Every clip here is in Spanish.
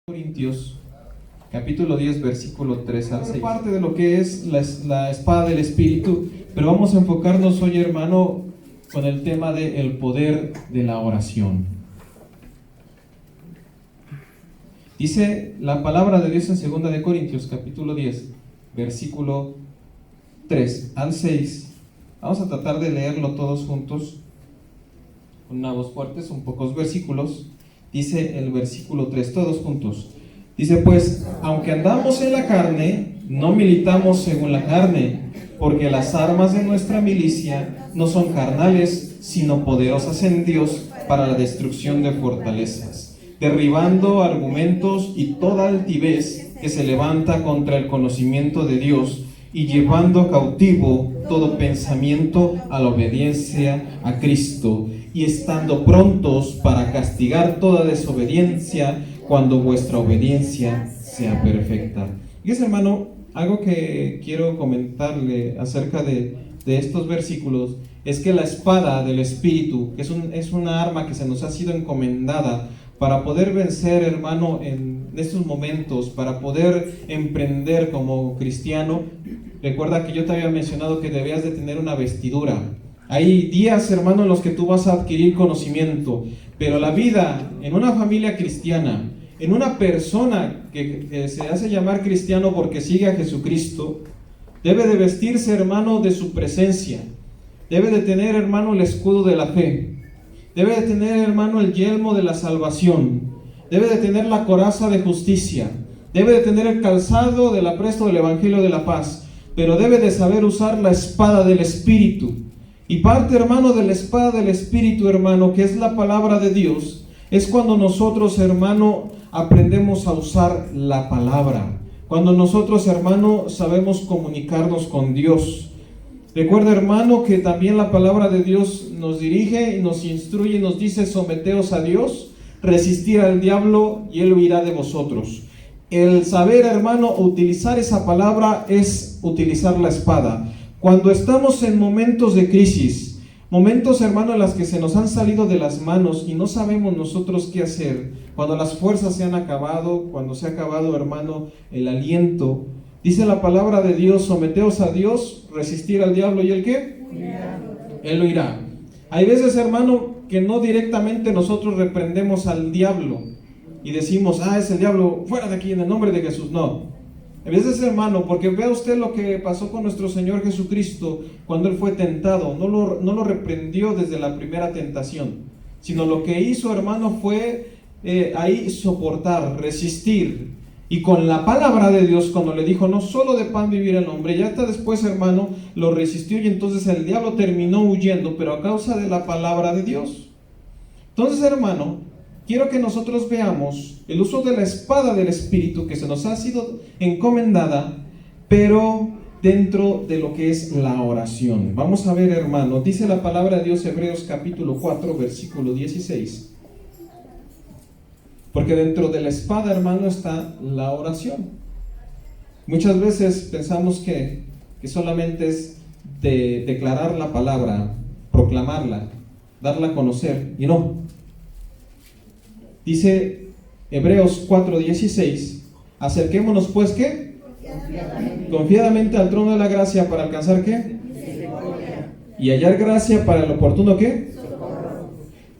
Corintios, capítulo 10, versículo 3 al 6. Parte de lo que es la espada del Espíritu, pero vamos a enfocarnos hoy, hermano, con el tema del poder de la oración. Dice la palabra de Dios en 2 de Corintios, capítulo 10, versículo 3 al 6. Vamos a tratar de leerlo todos juntos, con una voz fuerte, son pocos versículos. Dice el versículo 3, todos juntos. Dice, pues, aunque andamos en la carne, no militamos según la carne, porque las armas de nuestra milicia no son carnales, sino poderosas en Dios para la destrucción de fortalezas, derribando argumentos y toda altivez que se levanta contra el conocimiento de Dios, y llevando cautivo todo pensamiento a la obediencia a Cristo, y estando prontos para castigar toda desobediencia cuando vuestra obediencia sea perfecta. Y es, hermano, algo que quiero comentarle acerca de estos versículos, es que la espada del Espíritu, que es una arma que se nos ha sido encomendada para poder vencer, hermano, en estos momentos, para poder emprender como cristiano. Recuerda que yo te había mencionado que debías de tener una vestidura. Hay días, hermano, en los que tú vas a adquirir conocimiento, pero la vida en una familia cristiana, en una persona que se hace llamar cristiano porque sigue a Jesucristo, debe de vestirse, hermano, de su presencia. Debe de tener, hermano, el escudo de la fe. Debe de tener, hermano, el yelmo de la salvación. Debe de tener la coraza de justicia. Debe de tener el calzado del apresto del evangelio de la paz. Pero debe de saber usar la espada del Espíritu. Y parte, hermano, de la espada del Espíritu, hermano, que es la palabra de Dios, es cuando nosotros, hermano, aprendemos a usar la palabra. Cuando nosotros, hermano, sabemos comunicarnos con Dios. Recuerda, hermano, que también la palabra de Dios nos dirige y nos instruye y nos dice: someteos a Dios, resistir al diablo y él huirá de vosotros. El saber, hermano, utilizar esa palabra es utilizar la espada. Cuando estamos en momentos de crisis, momentos, hermano, en las que se nos han salido de las manos y no sabemos nosotros qué hacer, cuando las fuerzas se han acabado, cuando se ha acabado, hermano, el aliento, dice la palabra de Dios: someteos a Dios, resistir al diablo y ¿el qué? Él huirá. Hay veces, hermano, que no directamente nosotros reprendemos al diablo y decimos: es el diablo, fuera de aquí en el nombre de Jesús. No. A veces, hermano, porque vea usted lo que pasó con nuestro Señor Jesucristo cuando Él fue tentado. No lo reprendió desde la primera tentación, sino lo que hizo, hermano, fue ahí soportar, resistir. Y con la palabra de Dios, cuando le dijo: no solo de pan vivirá el hombre, ya hasta después, hermano, lo resistió y entonces el diablo terminó huyendo, pero a causa de la palabra de Dios. Entonces, hermano, quiero que nosotros veamos el uso de la espada del Espíritu que se nos ha sido encomendada, pero dentro de lo que es la oración. Vamos a ver, hermano, dice la palabra de Dios, Hebreos capítulo 4, versículo 16. Porque dentro de la espada, hermano, está la oración. Muchas veces pensamos que solamente es de declarar la palabra, proclamarla, darla a conocer, y no. Dice Hebreos 4:16, acerquémonos pues, ¿qué? Confiadamente al trono de la gracia para alcanzar, ¿qué? Y hallar gracia para el oportuno, ¿qué?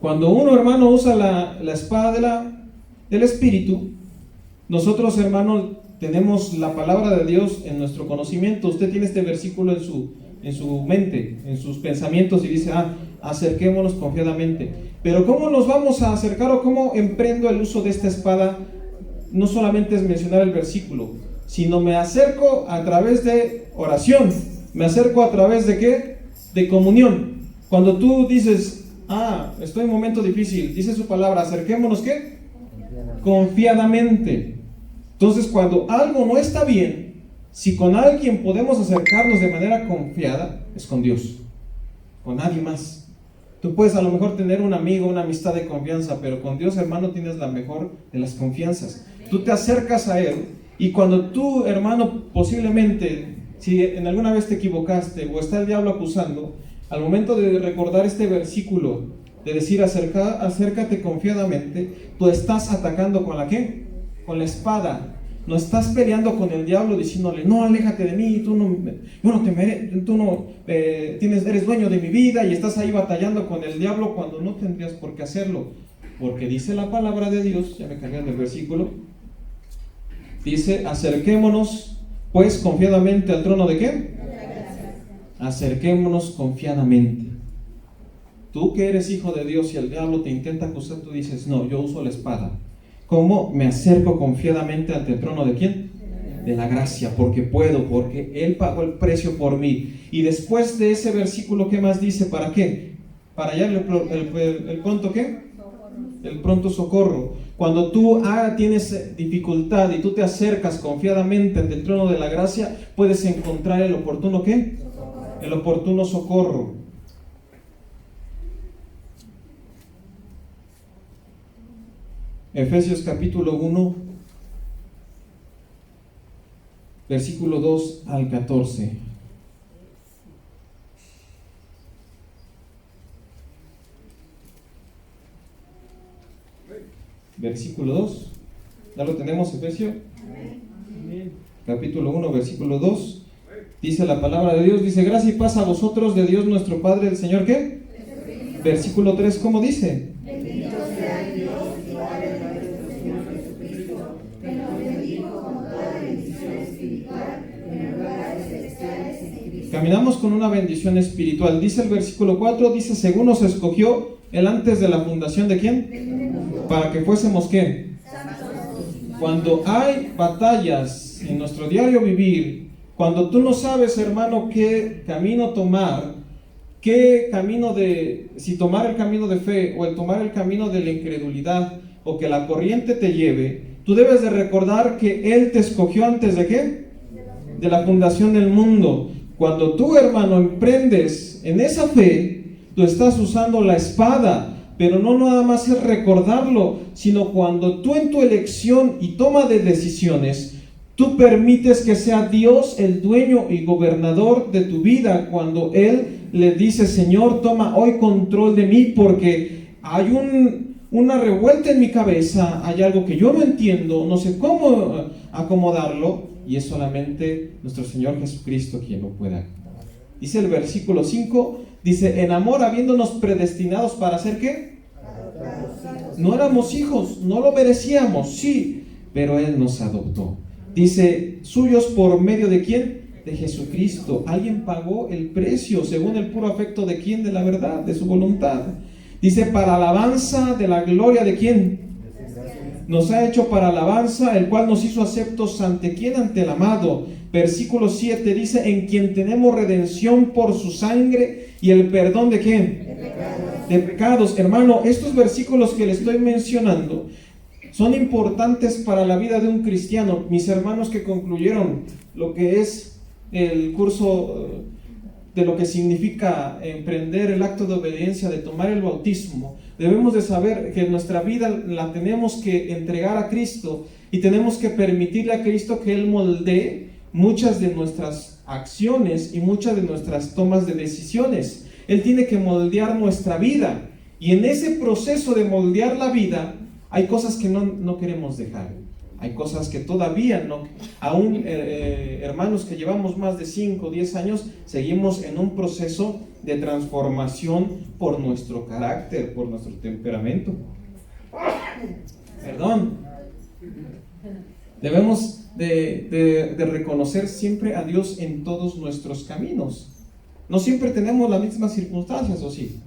Cuando uno, hermano, usa la espada del Espíritu, nosotros, hermano, tenemos la palabra de Dios en nuestro conocimiento. Usted tiene este versículo en su mente, en sus pensamientos, y dice: acerquémonos confiadamente. Pero ¿cómo nos vamos a acercar o cómo emprendo el uso de esta espada? No solamente es mencionar el versículo, sino me acerco a través de oración. Me acerco a través de ¿qué? De comunión. Cuando tú dices: estoy en un momento difícil, dice su palabra: acerquémonos, ¿qué? Confiadamente. Entonces, cuando algo no está bien, si con alguien podemos acercarnos de manera confiada, es con Dios, con nadie más. Tú puedes a lo mejor tener un amigo, una amistad de confianza, pero con Dios, hermano, tienes la mejor de las confianzas. Tú te acercas a Él, y cuando tú, hermano, posiblemente, si en alguna vez te equivocaste o está el diablo acusando, al momento de recordar este versículo, de decir acércate confiadamente, tú estás atacando con la ¿qué? con la espada. No estás peleando con el diablo diciéndole, no, aléjate de mí, tú no eres dueño de mi vida, y estás ahí batallando con el diablo cuando no tendrías por qué hacerlo. Porque dice la palabra de Dios, ya me cambié del versículo, dice, acerquémonos pues confiadamente al trono de ¿qué? Acerquémonos confiadamente. Tú que eres hijo de Dios y el diablo te intenta acusar, tú dices, no, yo uso la espada. ¿Cómo? Me acerco confiadamente ante el trono de ¿quién? De la gracia, porque puedo, porque Él pagó el precio por mí. Y después de ese versículo, ¿qué más dice? ¿Para qué? Para hallar el pronto ¿qué? El pronto socorro. Cuando tú tienes dificultad y tú te acercas confiadamente ante el trono de la gracia, puedes encontrar el oportuno ¿qué? El oportuno socorro. Efesios capítulo 1, versículo 2 al 14. Versículo 2. ¿Ya lo tenemos, Efesios? Capítulo 1, versículo 2. Dice la palabra de Dios, dice, gracia y paz a vosotros de Dios nuestro Padre, el Señor, ¿qué? Versículo 3, ¿cómo dice? Bendito sea Dios y Padre de nuestro Señor Jesucristo, que nos bendijo con toda bendición espiritual en lugares celestiales en Cristo. Caminamos con una bendición espiritual. Dice el versículo 4, dice, según nos escogió Él antes de la fundación de ¿quién? Para que fuésemos ¿qué? Cuando hay batallas en nuestro diario vivir, cuando tú no sabes, hermano, qué camino tomar, si tomar el camino de fe o el tomar el camino de la incredulidad, o que la corriente te lleve, tú debes de recordar que Él te escogió antes de ¿qué? De la fundación del mundo. Cuando tú, hermano, emprendes en esa fe, tú estás usando la espada. Pero no nada más es recordarlo, sino cuando tú en tu elección y toma de decisiones, tú permites que sea Dios el dueño y gobernador de tu vida. Cuando Él le dice, Señor, toma hoy control de mí, porque hay una revuelta en mi cabeza, hay algo que yo no entiendo, no sé cómo acomodarlo, y es solamente nuestro Señor Jesucristo quien lo pueda. Dice el versículo 5, dice, en amor habiéndonos predestinados para hacer ¿qué? No éramos hijos, no lo merecíamos, sí, pero Él nos adoptó. Dice, suyos por medio de ¿quién? De Jesucristo. Alguien pagó el precio según el puro afecto de ¿quién? De la verdad, de su voluntad. Dice, para alabanza de la gloria de ¿quién? Nos ha hecho para alabanza, el cual nos hizo aceptos ante ¿quién? Ante el amado. Versículo 7 dice, en quien tenemos redención por su sangre y el perdón de ¿quién? De pecados. Hermano, estos versículos que le estoy mencionando son importantes para la vida de un cristiano. Mis hermanos que concluyeron lo que es el curso de lo que significa emprender el acto de obediencia, de tomar el bautismo, debemos de saber que nuestra vida la tenemos que entregar a Cristo y tenemos que permitirle a Cristo que Él moldee muchas de nuestras acciones y muchas de nuestras tomas de decisiones. Él tiene que moldear nuestra vida, y en ese proceso de moldear la vida hay cosas que no queremos dejar. Hay cosas que todavía no, aún hermanos que llevamos más de 5 o 10 años, seguimos en un proceso de transformación por nuestro carácter, por nuestro temperamento. Perdón. Debemos de reconocer siempre a Dios en todos nuestros caminos. No siempre tenemos las mismas circunstancias, ¿o sí?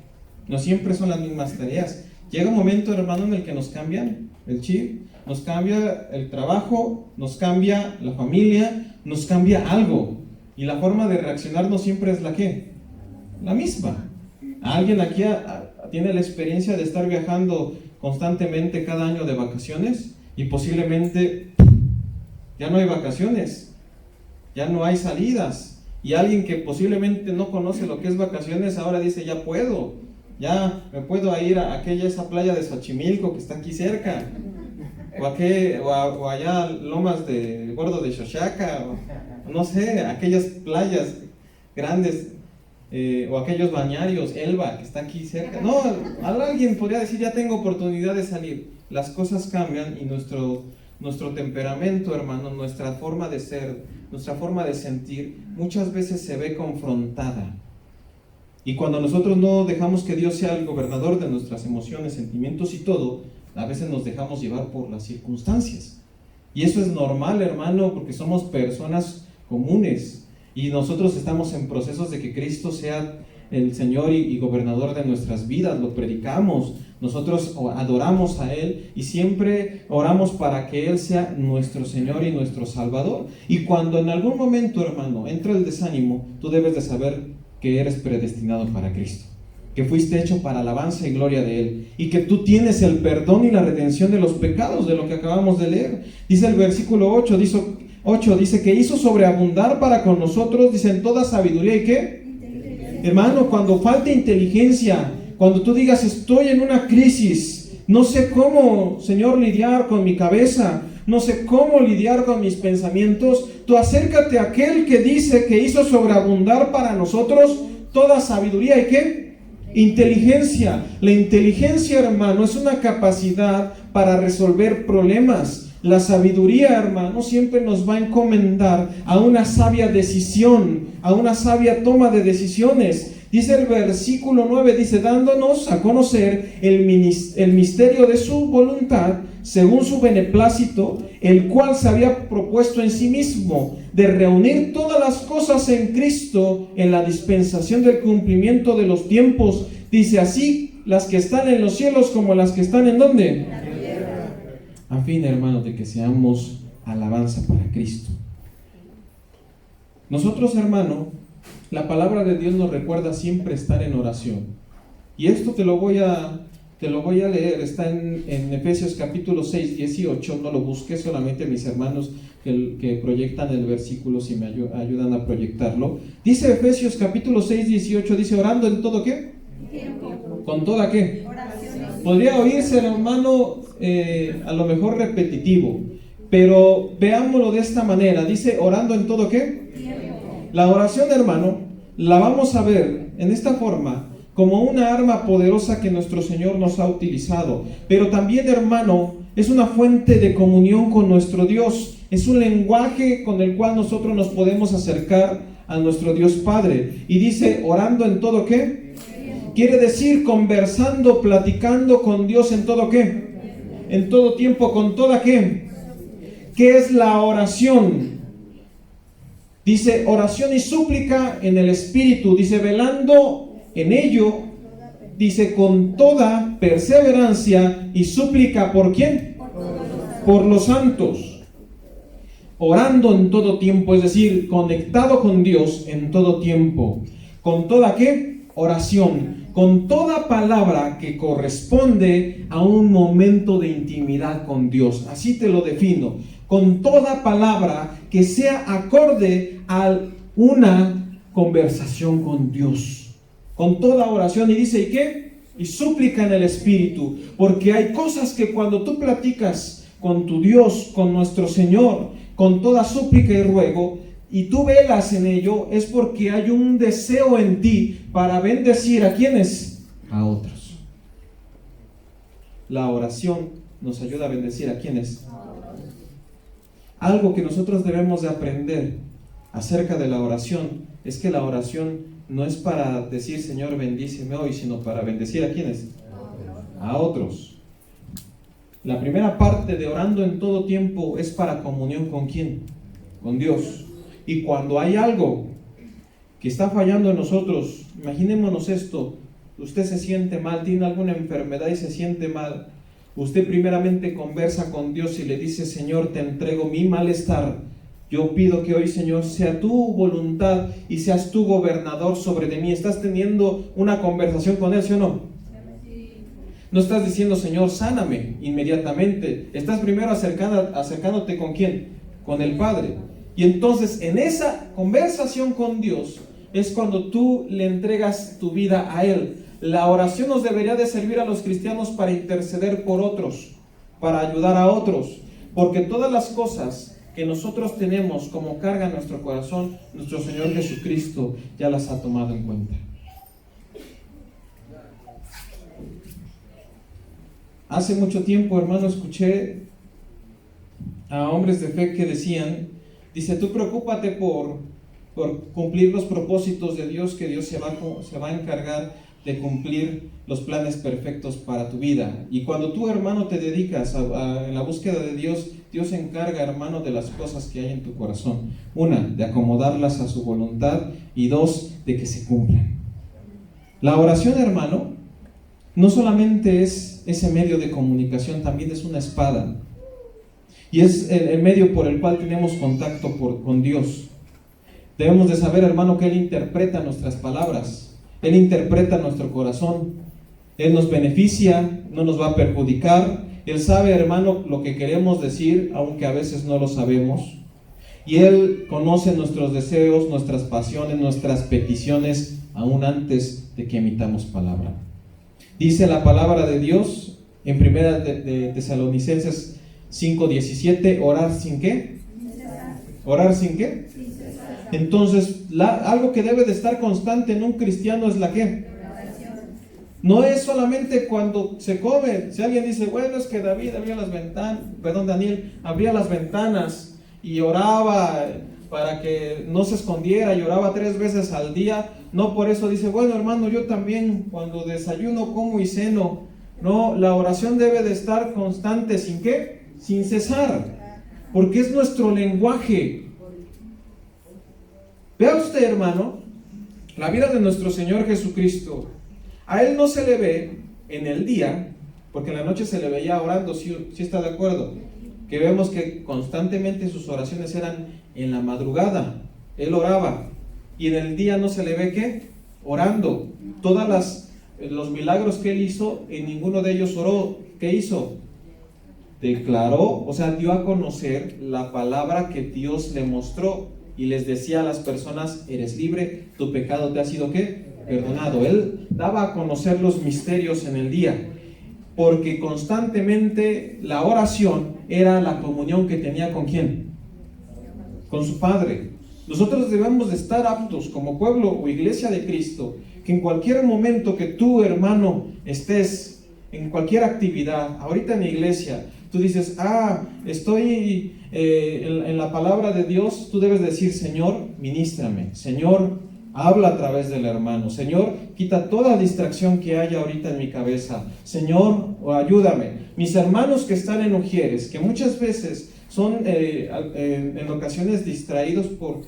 No siempre son las mismas tareas. Llega un momento, hermano, en el que nos cambian el chip, nos cambia el trabajo, nos cambia la familia, nos cambia algo. Y la forma de reaccionar no siempre es la ¿qué? La misma. ¿Alguien aquí tiene la experiencia de estar viajando constantemente cada año de vacaciones? Y posiblemente ya no hay vacaciones, ya no hay salidas. Y alguien que posiblemente no conoce lo que es vacaciones, ahora dice, ya me puedo ir a esa playa de Xochimilco que está aquí cerca, o allá Lomas de Gordo de Xochaca, no sé, aquellas playas grandes, o aquellos bañarios, Elba, que está aquí cerca. No, alguien podría decir, ya tengo oportunidad de salir. Las cosas cambian y nuestro temperamento, hermano, nuestra forma de ser, nuestra forma de sentir, muchas veces se ve confrontada. Y cuando nosotros no dejamos que Dios sea el gobernador de nuestras emociones, sentimientos y todo, a veces nos dejamos llevar por las circunstancias. Y eso es normal, hermano, porque somos personas comunes y nosotros estamos en procesos de que Cristo sea el Señor y gobernador de nuestras vidas. Lo predicamos, nosotros adoramos a Él y siempre oramos para que Él sea nuestro Señor y nuestro Salvador. Y cuando en algún momento, hermano, entra el desánimo, tú debes de saber que eres predestinado para Cristo, que fuiste hecho para alabanza y gloria de Él, y que tú tienes el perdón y la redención de los pecados, de lo que acabamos de leer. Dice el versículo 8, dice que hizo sobreabundar para con nosotros, dice, en toda sabiduría y ¿qué? Hermano, cuando falte inteligencia, cuando tú digas, estoy en una crisis, no sé cómo, Señor, lidiar con mi cabeza, no sé cómo lidiar con mis pensamientos, tú acércate a aquel que dice que hizo sobreabundar para nosotros toda sabiduría y ¿qué? Inteligencia. La inteligencia, hermano, es una capacidad para resolver problemas. La sabiduría, hermano, siempre nos va a encomendar a una sabia decisión, a una sabia toma de decisiones. Dice el versículo 9, dice, dándonos a conocer el misterio de su voluntad, según su beneplácito, el cual se había propuesto en sí mismo, de reunir todas las cosas en Cristo, en la dispensación del cumplimiento de los tiempos. Dice, así las que están en los cielos como las que están en ¿dónde? La tierra. A fin, hermanos, de que seamos alabanza para Cristo. Nosotros, hermano, la palabra de Dios nos recuerda siempre estar en oración. Y esto te lo voy a leer, está en Efesios capítulo 6, 18, no lo busqué, solamente mis hermanos que proyectan el versículo, si me ayudan a proyectarlo. Dice Efesios capítulo 6, 18, dice, orando en todo ¿qué? Tiempo. ¿Con toda qué? Oraciones. Podría oírse, hermano, a lo mejor repetitivo, pero veámoslo de esta manera, dice, orando en todo ¿qué? La oración, hermano, la vamos a ver en esta forma como una arma poderosa que nuestro Señor nos ha utilizado. Pero también, hermano, es una fuente de comunión con nuestro Dios. Es un lenguaje con el cual nosotros nos podemos acercar a nuestro Dios Padre. Y dice, orando en todo ¿qué? Quiere decir conversando, platicando con Dios en todo ¿qué? En todo tiempo, con toda ¿qué? ¿Qué es la oración? Dice, oración y súplica en el Espíritu. Dice, velando en ello, dice, con toda perseverancia y súplica, ¿por quién? Por los santos. Orando en todo tiempo, es decir, conectado con Dios en todo tiempo. ¿Con toda qué? Oración. Con toda palabra que corresponde a un momento de intimidad con Dios. Así te lo defino. Con toda palabra que sea acorde a una conversación con Dios. Con toda oración. Y dice, ¿y qué? Y súplica en el Espíritu. Porque hay cosas que cuando tú platicas con tu Dios, con nuestro Señor, con toda súplica y ruego, y tú velas en ello, es porque hay un deseo en ti para bendecir ¿a quiénes? A otros. La oración nos ayuda a bendecir ¿a quiénes? Algo que nosotros debemos de aprender acerca de la oración es que la oración no es para decir Señor bendíceme hoy, sino para bendecir ¿a quiénes? A otros. La primera parte de orando en todo tiempo es para comunión ¿con quién? Con Dios. Y cuando hay algo que está fallando en nosotros, imaginémonos esto, usted se siente mal, tiene alguna enfermedad y se siente mal. Usted primeramente conversa con Dios y le dice, Señor, te entrego mi malestar. Yo pido que hoy, Señor, sea tu voluntad y seas tu gobernador sobre de mí. ¿Estás teniendo una conversación con Él, sí o no? No estás diciendo, Señor, sáname inmediatamente. Estás primero acercándote ¿con quién? Con el Padre. Y entonces, en esa conversación con Dios, es cuando tú le entregas tu vida a Él. La oración nos debería de servir a los cristianos para interceder por otros, para ayudar a otros, porque todas las cosas que nosotros tenemos como carga en nuestro corazón, nuestro Señor Jesucristo ya las ha tomado en cuenta. Hace mucho tiempo, hermano, escuché a hombres de fe que decían, dice, tú preocúpate por cumplir los propósitos de Dios, que Dios se va a encargar de cumplir los planes perfectos para tu vida. Y cuando tú, hermano, te dedicas en la búsqueda de Dios, Dios se encarga, hermano, de las cosas que hay en tu corazón. Una, de acomodarlas a su voluntad, y dos, de que se cumplan. La oración, hermano, no solamente es ese medio de comunicación, también es una espada. Y es el medio por el cual tenemos contacto con Dios. Debemos de saber, hermano, que Él interpreta nuestras palabras. Él interpreta nuestro corazón. Él nos beneficia, no nos va a perjudicar. Él sabe, hermano, lo que queremos decir, aunque a veces no lo sabemos. Y Él conoce nuestros deseos, nuestras pasiones, nuestras peticiones, aún antes de que emitamos palabra. Dice la palabra de Dios en primera de Tesalonicenses 5:17, orar sin ¿qué? ¿Orar sin qué? Entonces, algo que debe de estar constante en un cristiano es la ¿qué? No es solamente cuando se come. Si alguien dice, bueno, es que Daniel abría las ventanas y oraba para que no se escondiera, y oraba 3 veces al día. No por eso dice, bueno, hermano, yo también cuando desayuno, como y ceno. No, la oración debe de estar constante, ¿sin qué? Sin cesar, porque es nuestro lenguaje. Vea usted, hermano, la vida de nuestro Señor Jesucristo. A Él no se le ve en el día, porque en la noche se le veía orando, ¿sí está de acuerdo? Que vemos que constantemente sus oraciones eran en la madrugada. Él oraba, y en el día no se le ve ¿qué? Orando. Los milagros que Él hizo, en ninguno de ellos oró. ¿Qué hizo? Declaró, o sea, dio a conocer la palabra que Dios le mostró, y les decía a las personas, eres libre, tu pecado te ha sido ¿qué? Perdonado. Él daba a conocer los misterios en el día, porque constantemente la oración era la comunión que tenía ¿con quién? Con su Padre. Nosotros debemos de estar aptos como pueblo o iglesia de Cristo, que en cualquier momento que tú, hermano, estés en cualquier actividad, ahorita en la iglesia, tú dices, estoy en la palabra de Dios, tú debes decir, Señor, ministrame, Señor, habla a través del hermano, Señor, quita toda distracción que haya ahorita en mi cabeza, Señor, ayúdame. Mis hermanos que están en Ujieres, que muchas veces son en ocasiones distraídos por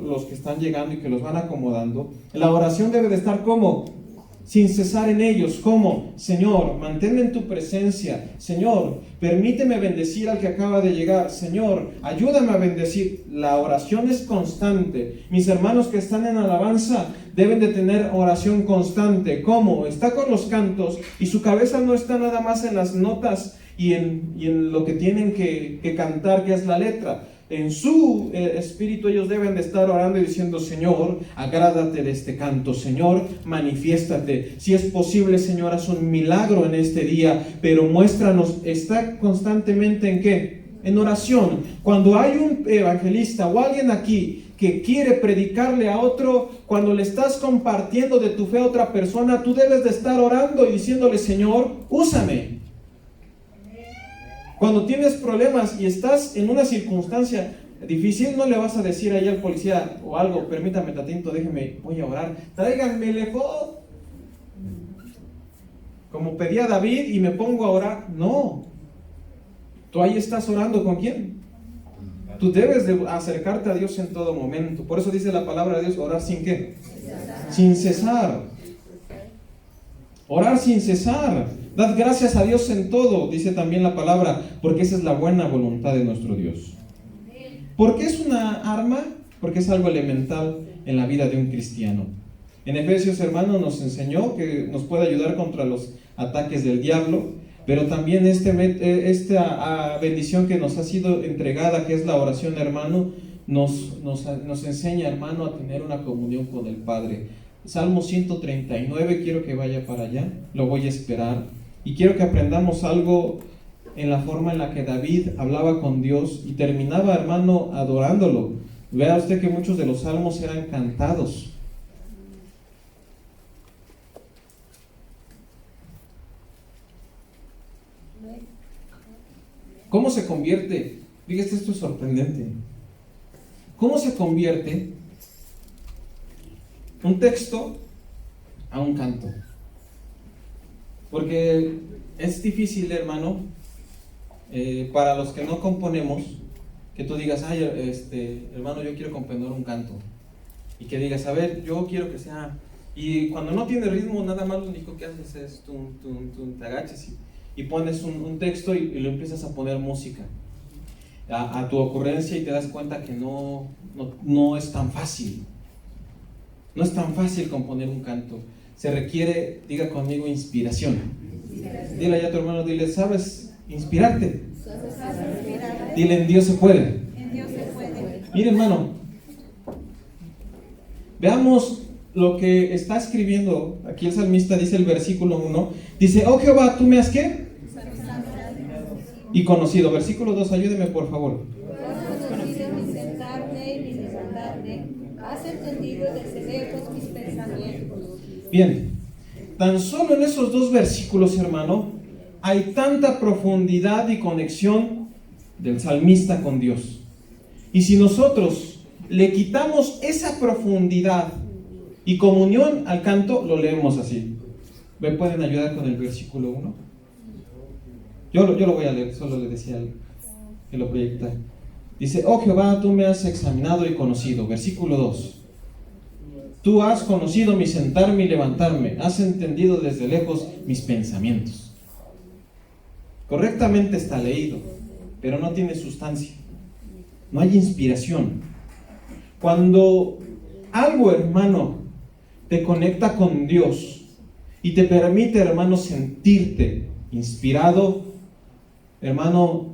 los que están llegando y que los van acomodando, la oración debe de estar como sin cesar en ellos. ¿Cómo? Señor, manténme en tu presencia. Señor, permíteme bendecir al que acaba de llegar. Señor, ayúdame a bendecir. La oración es constante. Mis hermanos que están en alabanza deben de tener oración constante. ¿Cómo? Está con los cantos y su cabeza no está nada más en las notas y en lo que tienen que cantar, que es la letra. En su espíritu ellos deben de estar orando y diciendo, Señor, agrádate de este canto, Señor, manifiéstate. Si es posible, Señor, haz un milagro en este día, pero muéstranos. Está constantemente ¿en qué? En oración. Cuando hay un evangelista o alguien aquí que quiere predicarle a otro, cuando le estás compartiendo de tu fe a otra persona, tú debes de estar orando y diciéndole, Señor, úsame. Cuando tienes problemas y estás en una circunstancia difícil, no le vas a decir ahí al policía o algo, permítame tantito, déjeme, voy a orar, tráiganme el efod, como pedía David, y me pongo a orar. No, tú ahí estás orando ¿con quién? Tú debes de acercarte a Dios en todo momento. Por eso dice la palabra de Dios, orar sin ¿qué? Sin cesar. Orar sin cesar. Dad gracias a Dios en todo, dice también la palabra, porque esa es la buena voluntad de nuestro Dios. ¿Por qué es una arma? Porque es algo elemental en la vida de un cristiano. En Efesios, hermano, nos enseñó que nos puede ayudar contra los ataques del diablo, pero también esta bendición que nos ha sido entregada, que es la oración, hermano, nos enseña, hermano, a tener una comunión con el Padre. Salmo 139, quiero que vaya para allá, lo voy a esperar. Y quiero que aprendamos algo en la forma en la que David hablaba con Dios y terminaba, hermano, adorándolo. Vea usted que muchos de los salmos eran cantados. ¿Cómo se convierte? Fíjate, esto es sorprendente. ¿Cómo se convierte un texto a un canto? Porque es difícil, hermano, para los que no componemos, que tú digas, ay, hermano, yo quiero componer un canto. Y que digas, a ver, yo quiero que sea... Y cuando no tiene ritmo, nada más lo único que haces es te agachas y pones un texto y lo empiezas a poner música a tu ocurrencia, y te das cuenta que no es tan fácil. No es tan fácil componer un canto. Se requiere, diga conmigo, inspiración. Dile allá a tu hermano, dile, ¿sabes inspirarte? Dile, en Dios se puede. Mire, hermano, veamos lo que está escribiendo aquí el salmista. Dice el versículo 1, dice, oh Jehová, tú me has ¿qué? Y conocido. Versículo 2, ayúdeme por favor. Has conocido mi sentarme y mi levantarme, has entendido desde lejos mis pensamientos. Bien, tan solo en esos dos versículos, hermano, hay tanta profundidad y conexión del salmista con Dios. Y si nosotros le quitamos esa profundidad y comunión al canto, lo leemos así. ¿Me pueden ayudar con el versículo 1? Yo lo voy a leer, solo le decía que lo proyecta. Dice, oh Jehová, tú me has examinado y conocido. Versículo 2. Tú has conocido mi sentarme y levantarme, has entendido desde lejos mis pensamientos. Correctamente está leído, pero no tiene sustancia. No hay inspiración. Cuando algo, hermano, te conecta con Dios y te permite, hermano, sentirte inspirado, hermano,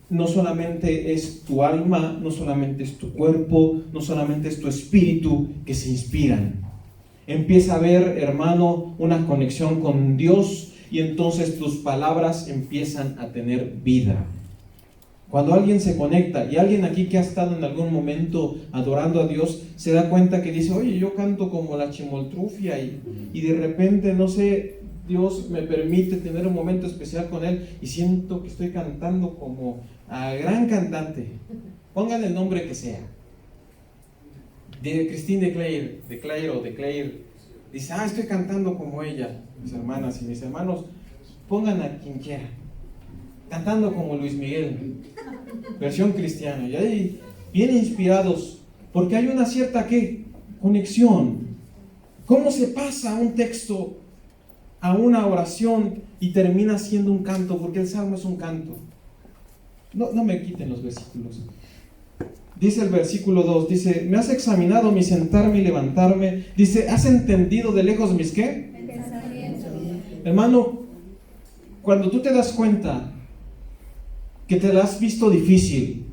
no solamente es tu alma, no solamente es tu cuerpo, no solamente es tu espíritu que se inspiran. Empieza a haber, hermano, una conexión con Dios, y entonces tus palabras empiezan a tener vida. Cuando alguien se conecta, y alguien aquí que ha estado en algún momento adorando a Dios, se da cuenta que dice, oye, yo canto como la chimoltrufia, y de repente, no sé, Dios me permite tener un momento especial con Él, y siento que estoy cantando como a gran cantante. Pongan el nombre que sea. De Christine de Claire, dice, estoy cantando como ella. Mis hermanas y mis hermanos, pongan a quien quiera, cantando como Luis Miguel, versión cristiana, y ahí bien inspirados, porque hay una cierta ¿qué? Conexión. ¿Cómo se pasa un texto a una oración y termina siendo un canto? Porque el salmo es un canto. No me quiten los versículos. Dice el versículo 2, dice, me has examinado mi sentarme y levantarme. Dice, ¿has entendido de lejos mis qué? Pensamientos. Hermano, cuando tú te das cuenta que te la has visto difícil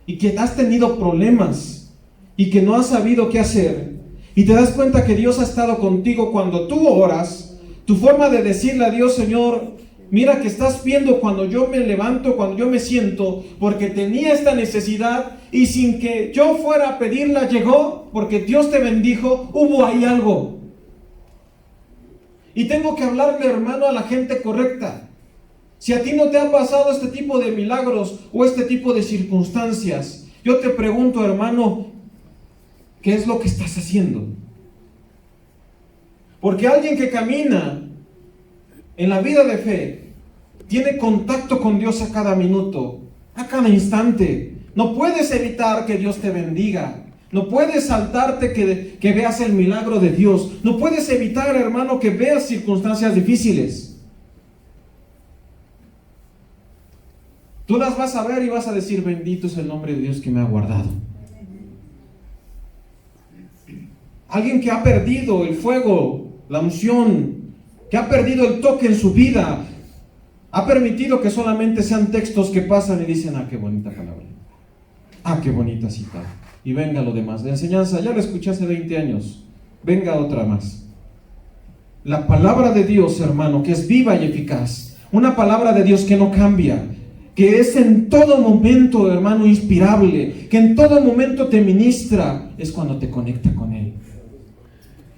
y que has tenido problemas y que no has sabido qué hacer, y te das cuenta que Dios ha estado contigo cuando tú oras, tu forma de decirle a Dios, Señor, mira que estás viendo cuando yo me levanto, cuando yo me siento, porque tenía esta necesidad y sin que yo fuera a pedirla llegó, porque Dios te bendijo, hubo ahí algo. Y tengo que hablarle, hermano, a la gente correcta. Si a ti no te ha pasado este tipo de milagros o este tipo de circunstancias, yo te pregunto, hermano, ¿qué es lo que estás haciendo? Porque alguien que camina en la vida de fe tiene contacto con Dios a cada minuto, a cada instante. No puedes evitar que Dios te bendiga. No puedes saltarte que veas el milagro de Dios. No puedes evitar, hermano, que veas circunstancias difíciles. Tú las vas a ver y vas a decir, bendito es el nombre de Dios que me ha guardado. Alguien que ha perdido el fuego, la unción, que ha perdido el toque en su vida, ha permitido que solamente sean textos que pasan y dicen, qué bonita palabra, qué bonita cita, y venga lo demás. La enseñanza ya la escuché hace 20 años, venga otra más. La palabra de Dios, hermano, que es viva y eficaz, una palabra de Dios que no cambia, que es en todo momento, hermano, inspirable, que en todo momento te ministra, es cuando te conecta con Él.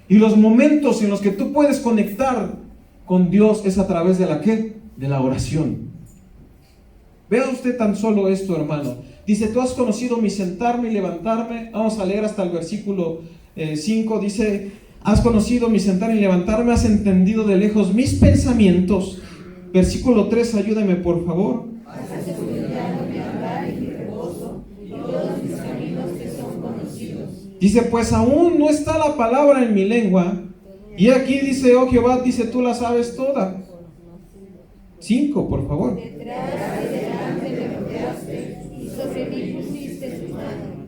Y los momentos en los que tú puedes conectar con Dios es a través de la ¿qué? De la oración. Vea usted tan solo esto, hermano. Dice, tú has conocido mi sentarme y levantarme. Vamos a leer hasta el versículo 5. Dice, has conocido mi sentarme y levantarme, has entendido de lejos mis pensamientos. Versículo 3, ayúdame por favor. Has estudiado mi andar y mi reposo, y todos mis caminos te son conocidos. Dice, pues aún no está la palabra en mi lengua. Y aquí dice, oh Jehová, dice, tú la sabes toda. 5, por favor. Detrás y delante me rodeaste, y sobre mí pusiste tu mano.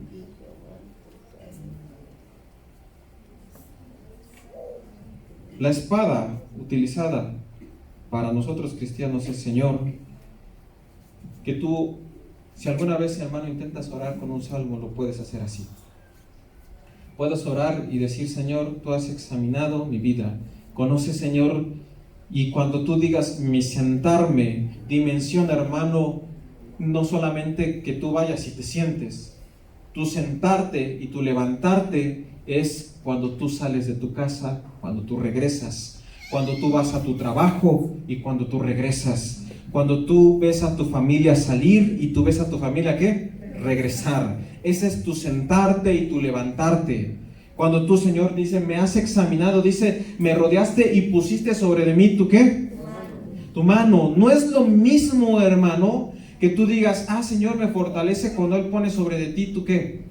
La espada utilizada para nosotros cristianos es Señor. Que tú, si alguna vez, hermano, intentas orar con un salmo, lo puedes hacer así. Puedes orar y decir, Señor, tú has examinado mi vida. Conoce, Señor, y cuando tú digas mi sentarme, dimensiona, hermano, no solamente que tú vayas y te sientes. Tu sentarte y tu levantarte es cuando tú sales de tu casa, cuando tú regresas, cuando tú vas a tu trabajo y cuando tú regresas, cuando tú ves a tu familia salir y tú ves a tu familia ¿qué? Regresar. Ese es tu sentarte y tu levantarte. Cuando tú, Señor, dice, me has examinado, dice, me rodeaste y pusiste sobre de mí, ¿tú qué? Tu mano. No es lo mismo, hermano, que tú digas, ah, Señor, me fortalece cuando Él pone sobre de ti, ¿tú qué?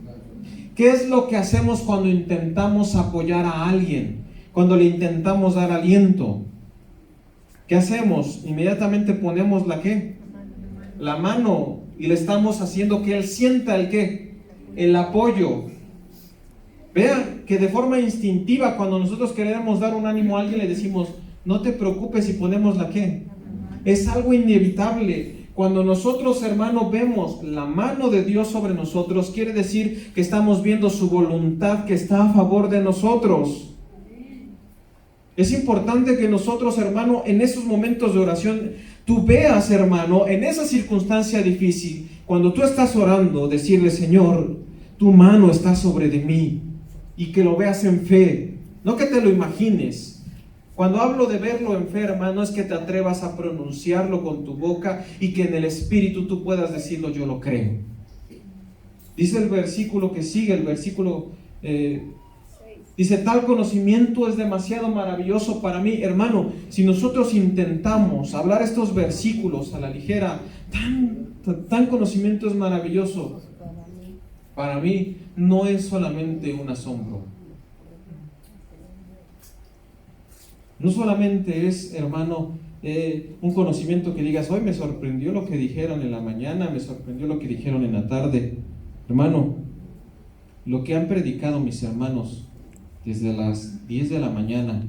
¿Qué es lo que hacemos cuando intentamos apoyar a alguien? Cuando le intentamos dar aliento. ¿Qué hacemos? Inmediatamente ponemos la ¿qué? La mano, y le estamos haciendo que Él sienta el ¿qué? El apoyo. Vean que de forma instintiva, cuando nosotros queremos dar un ánimo a alguien, le decimos, no te preocupes, y ponemos la ¿qué? Es algo inevitable. Cuando nosotros, hermanos, vemos la mano de Dios sobre nosotros, quiere decir que estamos viendo su voluntad que está a favor de nosotros. Es importante que nosotros, hermano, en esos momentos de oración, tú veas, hermano, en esa circunstancia difícil, cuando tú estás orando, decirle, Señor, tu mano está sobre de mí, y que lo veas en fe, no que te lo imagines. Cuando hablo de verlo en fe, hermano, es que te atrevas a pronunciarlo con tu boca y que en el Espíritu tú puedas decirlo, yo lo creo. Dice el versículo que sigue, el versículo dice, tal conocimiento es demasiado maravilloso para mí. Hermano, si nosotros intentamos hablar estos versículos a la ligera, tan conocimiento es maravilloso. Para mí no es solamente un asombro. No solamente es, hermano, un conocimiento que digas, hoy me sorprendió lo que dijeron en la mañana, me sorprendió lo que dijeron en la tarde. Hermano, lo que han predicado mis hermanos desde las 10 de la mañana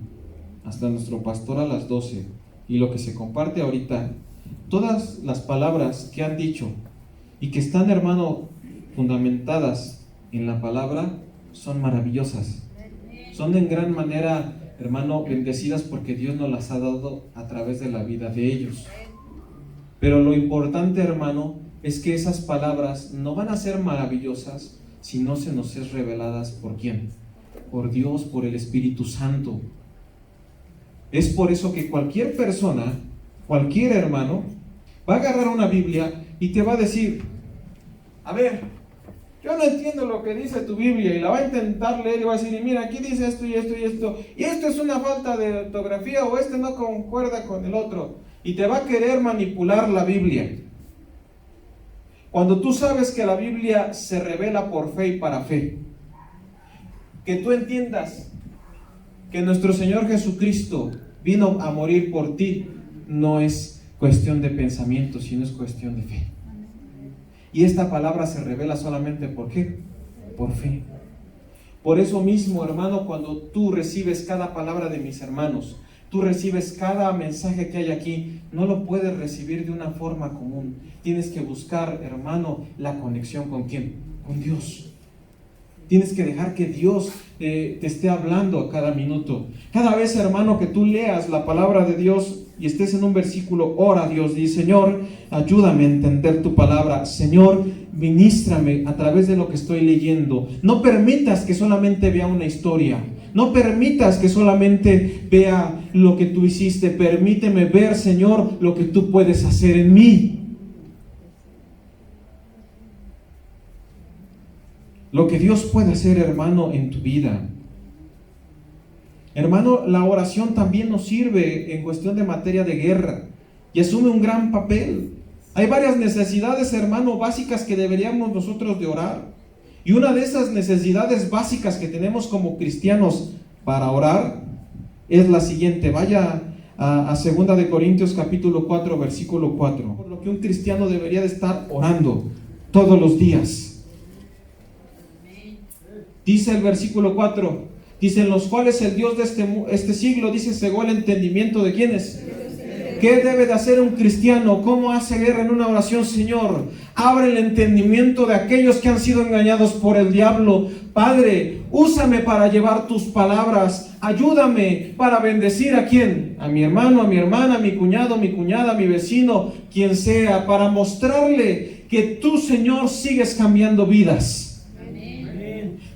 hasta nuestro pastor a las 12 y lo que se comparte ahorita, todas las palabras que han dicho y que están, hermano, fundamentadas en la palabra, son maravillosas. Son en gran manera, hermano, bendecidas porque Dios nos las ha dado a través de la vida de ellos. Pero lo importante, hermano, es que esas palabras no van a ser maravillosas si no se nos es reveladas ¿por quién? Por Dios, por el Espíritu Santo. Es por eso que cualquier persona, cualquier hermano, va a agarrar una Biblia y te va a decir, a ver, yo no entiendo lo que dice tu Biblia, y la va a intentar leer y va a decir, y mira, aquí dice esto y esto y esto, y esto es una falta de ortografía, o este no concuerda con el otro, y te va a querer manipular la Biblia. Cuando tú sabes que la Biblia se revela por fe y para fe, que tú entiendas que nuestro Señor Jesucristo vino a morir por ti, no es cuestión de pensamiento, sino es cuestión de fe. Y esta palabra se revela solamente ¿por qué? Por fe. Por eso mismo, hermano, cuando tú recibes cada palabra de mis hermanos, tú recibes cada mensaje que hay aquí, no lo puedes recibir de una forma común. Tienes que buscar, hermano, la conexión ¿con quién? Con Dios. Tienes que dejar que Dios te esté hablando a cada minuto. Cada vez, hermano, que tú leas la palabra de Dios y estés en un versículo, ora a Dios, di, Señor, ayúdame a entender tu palabra. Señor, ministrame a través de lo que estoy leyendo. No permitas que solamente vea una historia. No permitas que solamente vea lo que tú hiciste. Permíteme ver, Señor, lo que tú puedes hacer en mí. lo que Dios puede hacer, hermano, en tu vida. Hermano, la oración también nos sirve en cuestión de materia de guerra y asume un gran papel. Hay varias necesidades, hermano, básicas que deberíamos nosotros de orar. Y una de esas necesidades básicas que tenemos como cristianos para orar es la siguiente. Vaya a 2 de Corintios capítulo 4, versículo 4. Por lo que un cristiano debería de estar orando todos los días. Dice el versículo 4, dice, en los cuales el Dios de este siglo, dice, cegó el entendimiento de ¿quiénes? ¿Qué debe de hacer un cristiano? ¿Cómo hace guerra en una oración? Señor, abre el entendimiento de aquellos que han sido engañados por el diablo. Padre, úsame para llevar tus palabras. Ayúdame para bendecir ¿a quién? A mi hermano, a mi hermana, a mi cuñado, mi cuñada, a mi vecino, quien sea, para mostrarle que tú, Señor, sigues cambiando vidas.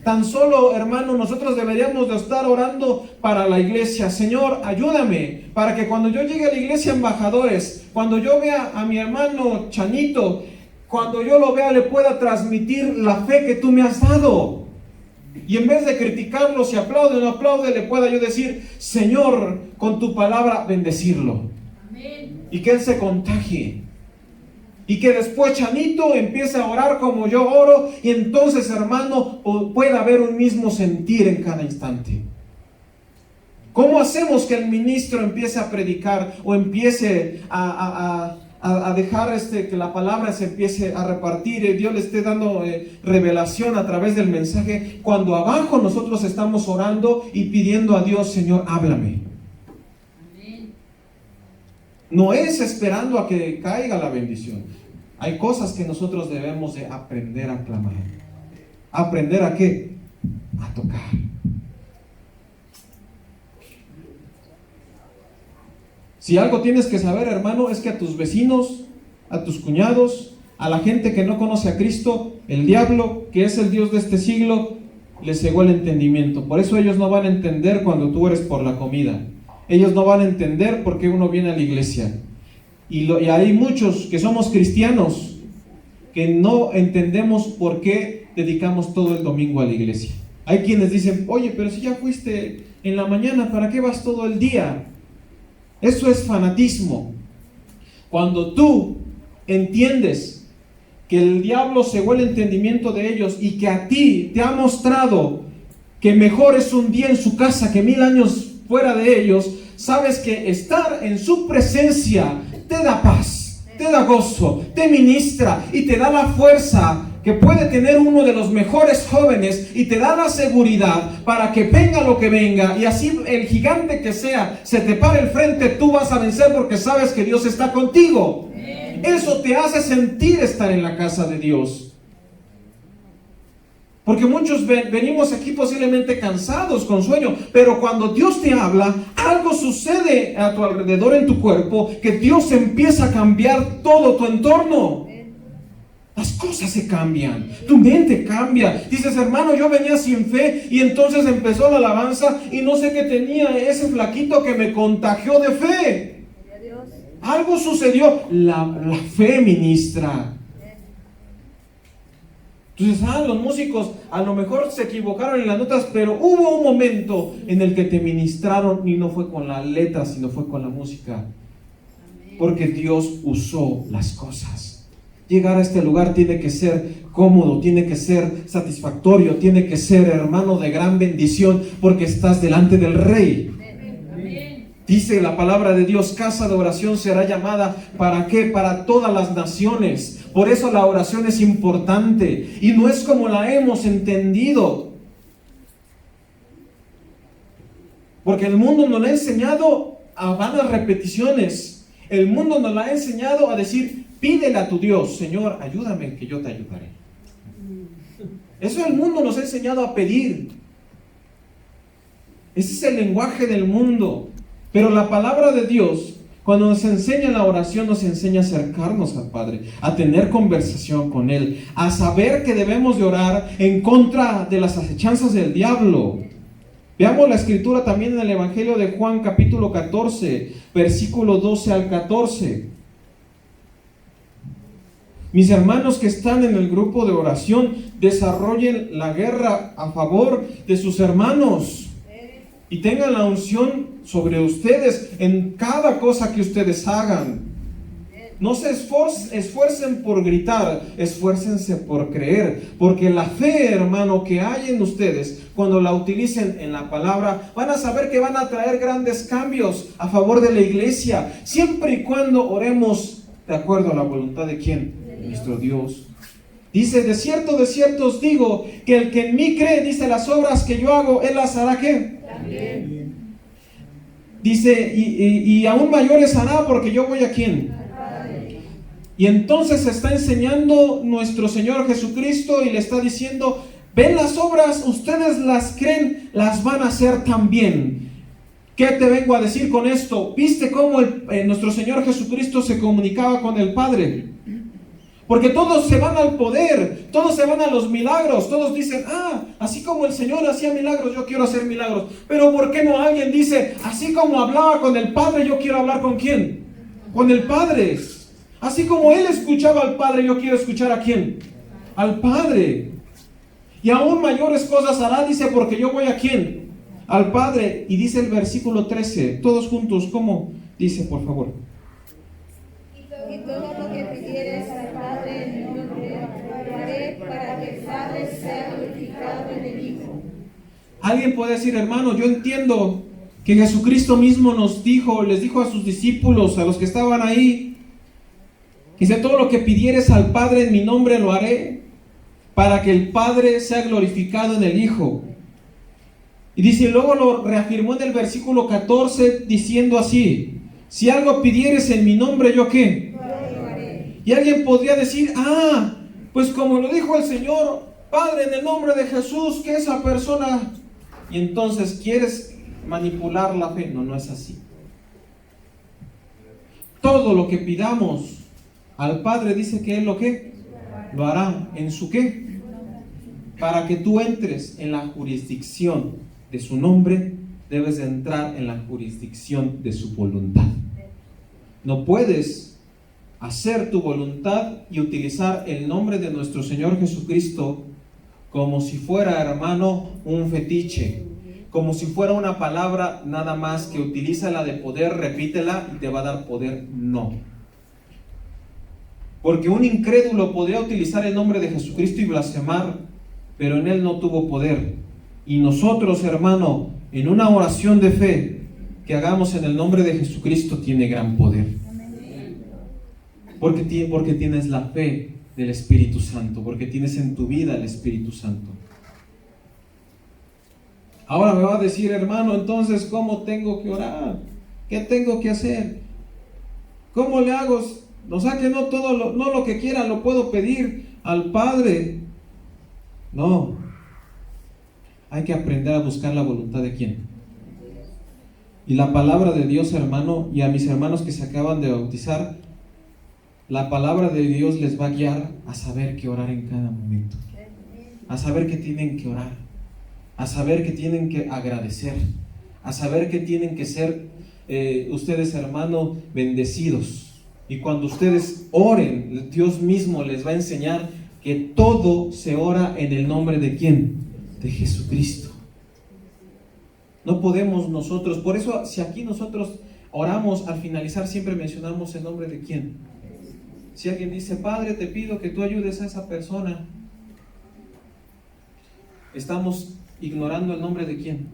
Tan solo, hermano, nosotros deberíamos de estar orando para la iglesia. Señor, ayúdame para que cuando yo llegue a la iglesia, embajadores, cuando yo vea a mi hermano Chanito, cuando yo lo vea, le pueda transmitir la fe que tú me has dado. Y en vez de criticarlo, si aplaude o no aplaude, le pueda yo decir, Señor, con tu palabra bendecirlo. Amén. Y que él se contagie. Y que después Chanito empiece a orar como yo oro, y entonces, hermano, pueda haber un mismo sentir en cada instante. ¿Cómo hacemos que el ministro empiece a predicar o empiece a dejar que la palabra se empiece a repartir y Dios le esté dando revelación a través del mensaje, cuando abajo nosotros estamos orando y pidiendo a Dios, Señor, háblame? No es esperando a que caiga la bendición. Hay cosas que nosotros debemos de aprender a clamar. ¿Aprender a qué? A tocar. Si algo tienes que saber, hermano, es que a tus vecinos, a tus cuñados, a la gente que no conoce a Cristo, el diablo, que es el Dios de este siglo, les cegó el entendimiento. Por eso ellos no van a entender cuando tú eres por la comida. Ellos no van a entender por qué uno viene a la iglesia. Y hay muchos que somos cristianos que no entendemos por qué dedicamos todo el domingo a la iglesia. Hay quienes dicen, oye, pero si ya fuiste en la mañana, ¿para qué vas todo el día? Eso es fanatismo. Cuando tú entiendes que el diablo cegó el entendimiento de ellos y que a ti te ha mostrado que mejor es un día en su casa que 1000 años fuera de ellos, sabes que estar en su presencia te da paz, te da gozo, te ministra y te da la fuerza que puede tener uno de los mejores jóvenes, y te da la seguridad para que venga lo que venga, y así el gigante que sea se te pare el frente, tú vas a vencer porque sabes que Dios está contigo. Eso te hace sentir estar en la casa de Dios. Porque muchos venimos aquí posiblemente cansados, con sueño, pero cuando Dios te habla, algo sucede a tu alrededor en tu cuerpo, que Dios empieza a cambiar todo tu entorno. Las cosas se cambian, tu mente cambia. Dices, hermano, yo venía sin fe y entonces empezó la alabanza y no sé qué tenía ese flaquito que me contagió de fe. Algo sucedió, la fe ministra. Entonces, los músicos a lo mejor se equivocaron en las notas, pero hubo un momento en el que te ministraron y no fue con la letra, sino fue con la música. Porque Dios usó las cosas. Llegar a este lugar tiene que ser cómodo, tiene que ser satisfactorio, tiene que ser, hermano, de gran bendición, porque estás delante del Rey. Dice la palabra de Dios, casa de oración será llamada, ¿para qué? Para todas las naciones. Por eso la oración es importante y no es como la hemos entendido. Porque el mundo nos la ha enseñado a vanas repeticiones. El mundo nos la ha enseñado a decir, pídele a tu Dios, Señor, ayúdame que yo te ayudaré. Eso el mundo nos ha enseñado a pedir. Ese es el lenguaje del mundo. Pero la palabra de Dios, cuando nos enseña la oración, nos enseña a acercarnos al Padre, a tener conversación con Él, a saber que debemos de orar en contra de las acechanzas del diablo. Veamos la escritura también en el Evangelio de Juan, capítulo 14, versículo 12 al 14. Mis hermanos que están en el grupo de oración, desarrollen la guerra a favor de sus hermanos y tengan la unción sobre ustedes en cada cosa que ustedes hagan. No se esfuercen por gritar, esfuércense por creer, porque la fe, hermano, que hay en ustedes, cuando la utilicen en la palabra, van a saber que van a traer grandes cambios a favor de la iglesia, siempre y cuando oremos de acuerdo a la voluntad de ¿quién? De nuestro Dios. Dice, de cierto os digo, que el que en mí cree, dice, las obras que yo hago, él las hará ¿qué? También. Dice, y aún mayores hará, porque yo voy a ¿quién? Y entonces está enseñando nuestro Señor Jesucristo y le está diciendo, ven las obras, ustedes las creen, las van a hacer también. ¿Qué te vengo a decir con esto? ¿Viste cómo nuestro Señor Jesucristo se comunicaba con el Padre? Porque todos se van al poder, todos se van a los milagros, todos dicen, así como el Señor hacía milagros, yo quiero hacer milagros. Pero ¿por qué no alguien dice, así como hablaba con el Padre, yo quiero hablar con quién? Con el Padre. Así como él escuchaba al Padre, yo quiero escuchar ¿a quién? Al Padre. Y aún mayores cosas hará, dice, porque yo voy ¿a quién? Al Padre. Y dice el versículo 13, todos juntos, ¿cómo? Dice, por favor. Y todo lo que pidieres al Padre en mi nombre, lo haré para que el Padre sea glorificado en el Hijo. Alguien puede decir, hermano, yo entiendo que Jesucristo mismo nos dijo, les dijo a sus discípulos, a los que estaban ahí, dice, todo lo que pidieres al Padre en mi nombre lo haré, para que el Padre sea glorificado en el Hijo. Y dice, luego lo reafirmó en el versículo 14, diciendo así, si algo pidieres en mi nombre, ¿yo qué? Lo haré. Y alguien podría decir, pues como lo dijo el Señor, Padre, en el nombre de Jesús, que esa persona... Y entonces, ¿quieres manipular la fe? No, no es así. Todo lo que pidamos al Padre, dice que Él lo que lo hará. ¿En su qué? Para que tú entres en la jurisdicción de su nombre, debes de entrar en la jurisdicción de su voluntad. No puedes hacer tu voluntad y utilizar el nombre de nuestro Señor Jesucristo como si fuera, hermano, un fetiche, como si fuera una palabra nada más que utilízala de poder, repítela y te va a dar poder. No. Porque un incrédulo podría utilizar el nombre de Jesucristo y blasfemar, pero en él no tuvo poder. Y nosotros, hermano, en una oración de fe que hagamos en el nombre de Jesucristo, tiene gran poder. Porque tienes la fe del Espíritu Santo, porque tienes en tu vida el Espíritu Santo. Ahora me va a decir, hermano, entonces, ¿cómo tengo que orar? ¿Qué tengo que hacer? ¿Cómo le hago? O sea que no todo no lo que quiera lo puedo pedir al Padre. No. Hay que aprender a buscar la voluntad de ¿quién? Y la palabra de Dios, hermano, y a mis hermanos que se acaban de bautizar, la palabra de Dios les va a guiar a saber qué orar en cada momento, a saber que tienen que orar, a saber que tienen que agradecer, a saber que tienen que ser ustedes, hermano, bendecidos. Y cuando ustedes oren, Dios mismo les va a enseñar que todo se ora en el nombre de ¿quién? De Jesucristo. No podemos nosotros, por eso si aquí nosotros oramos, al finalizar siempre mencionamos el nombre de ¿quién? Si alguien dice, Padre, te pido que tú ayudes a esa persona, estamos ignorando el nombre de ¿quién?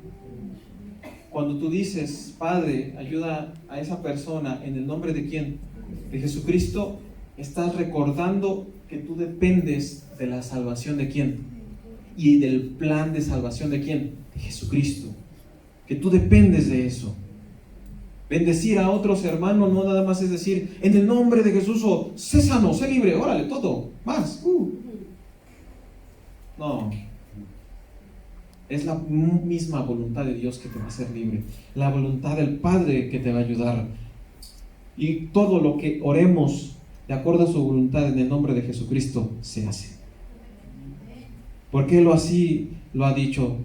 Cuando tú dices, Padre, ayuda a esa persona, en el nombre de ¿quién? De Jesucristo, estás recordando que tú dependes de la salvación de ¿quién? Y del plan de salvación de ¿quién? De Jesucristo. Que tú dependes de eso. Bendecir a otros hermanos no nada más es decir, en el nombre de Jesús, o sé sano, sé libre, órale, todo, más. No. Es la misma voluntad de Dios que te va a hacer libre. La voluntad del Padre que te va a ayudar. Y todo lo que oremos de acuerdo a su voluntad en el nombre de Jesucristo se hace. Porque Él así lo ha dicho.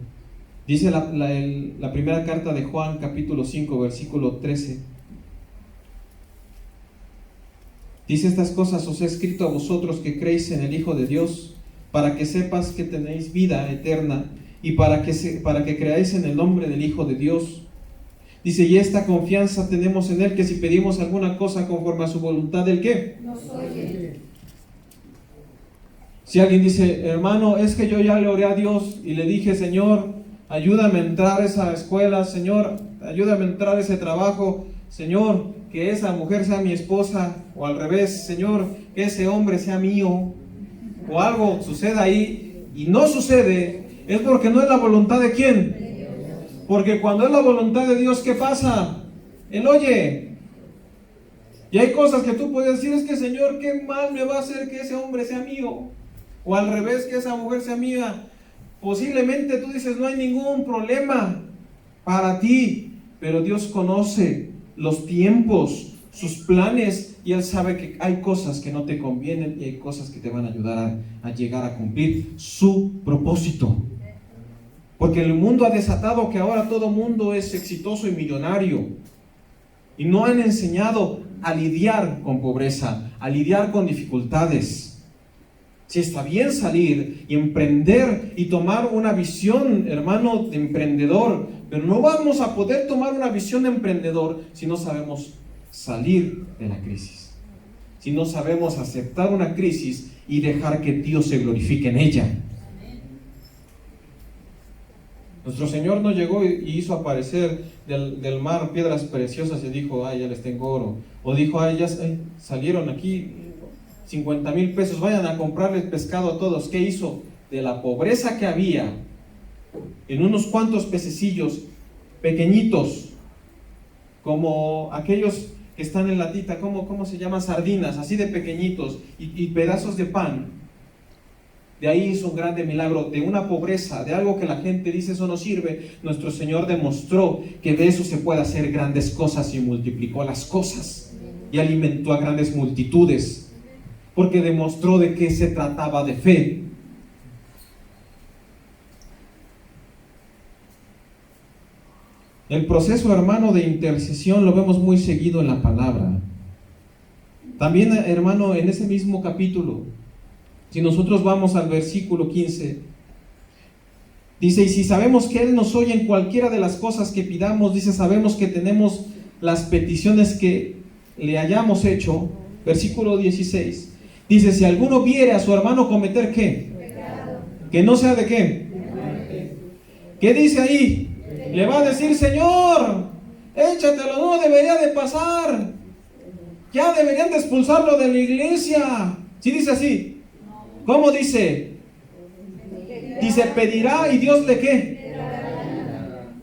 Dice la primera carta de Juan, capítulo 5, versículo 13. Dice: estas cosas os he escrito a vosotros que creéis en el Hijo de Dios, para que sepas que tenéis vida eterna y para que creáis en el nombre del Hijo de Dios. Dice: y esta confianza tenemos en Él, que si pedimos alguna cosa conforme a su voluntad, ¿el qué? Nos oye. Si alguien dice: hermano, es que yo ya le oré a Dios y le dije: Señor, ayúdame a entrar a esa escuela, Señor, ayúdame a entrar a ese trabajo, Señor, que esa mujer sea mi esposa, o al revés, Señor, que ese hombre sea mío, o algo suceda ahí y no sucede, es porque no es la voluntad de ¿quién? Porque cuando es la voluntad de Dios, ¿qué pasa? Él oye. Y hay cosas que tú puedes decir: es que, Señor, qué mal me va a hacer que ese hombre sea mío, o al revés, que esa mujer sea mía. Posiblemente tú dices: no hay ningún problema para ti, pero Dios conoce los tiempos, sus planes, y Él sabe que hay cosas que no te convienen y hay cosas que te van a ayudar a llegar a cumplir su propósito. Porque el mundo ha desatado que ahora todo mundo es exitoso y millonario, y no han enseñado a lidiar con pobreza, a lidiar con dificultades. Si está bien salir y emprender y tomar una visión, hermano, de emprendedor, pero no vamos a poder tomar una visión de emprendedor si no sabemos salir de la crisis, si no sabemos aceptar una crisis y dejar que Dios se glorifique en ella. Nuestro Señor no llegó y hizo aparecer del mar piedras preciosas y dijo: ay, ya les tengo oro. O dijo: ay, ya salieron aquí 50,000 pesos, vayan a comprarles pescado a todos. ¿Qué hizo? De la pobreza que había, en unos cuantos pececillos pequeñitos, como aquellos que están en latita, ¿cómo se llama? Sardinas, así de pequeñitos, y pedazos de pan. De ahí hizo un grande milagro, de una pobreza, de algo que la gente dice: eso no sirve. Nuestro Señor demostró que de eso se puede hacer grandes cosas, y multiplicó las cosas y alimentó a grandes multitudes, porque demostró de qué se trataba, de fe. El proceso, hermano, de intercesión lo vemos muy seguido en la palabra. También, hermano, en ese mismo capítulo, si nosotros vamos al versículo 15, dice: y si sabemos que Él nos oye en cualquiera de las cosas que pidamos, dice, sabemos que tenemos las peticiones que le hayamos hecho. Versículo 16, dice: si alguno viere a su hermano cometer ¿qué? Pecado. Que no sea de ¿qué? ¿Qué dice ahí? Le va a decir: Señor, échatelo, no debería de pasar, ya deberían de expulsarlo de la iglesia. ¿Sí dice así? ¿Cómo dice? Dice: pedirá y Dios le ¿qué?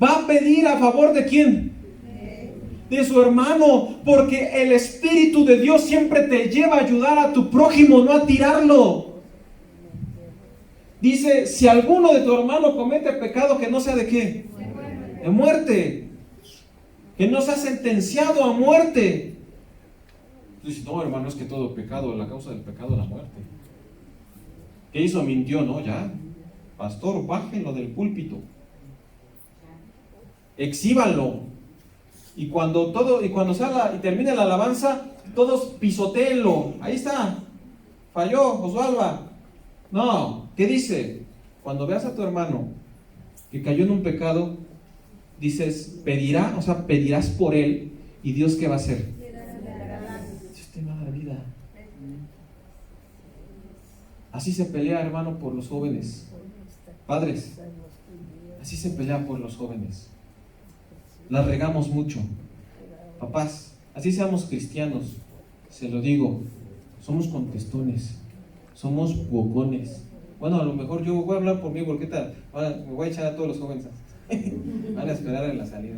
Va a pedir a favor de ¿quién? De su hermano, porque el Espíritu de Dios siempre te lleva a ayudar a tu prójimo, no a tirarlo. Dice: si alguno de tu hermano comete pecado, que no sea de ¿qué? De muerte, que no sea sentenciado a muerte. Dice: no, hermano, es que todo pecado, la causa del pecado es la muerte. ¿Qué hizo? Mintió, ¿no? Ya, pastor, bájenlo del púlpito, exhíbanlo, y cuando y termine la alabanza, todos pisotéenlo. Ahí está, falló Josualba. No, ¿qué dice? Cuando veas a tu hermano que cayó en un pecado, dices: pedirás por él, y Dios ¿qué va a hacer? Dios te va a dar vida. Así se pelea, hermano, por los jóvenes. Padres, así se pelea por los jóvenes. La regamos mucho. Papás, así seamos cristianos, se lo digo, somos contestones, somos bocones. Bueno, a lo mejor yo voy a hablar por mí, porque tal, me voy a echar a todos los jóvenes. Van a esperar en la salida.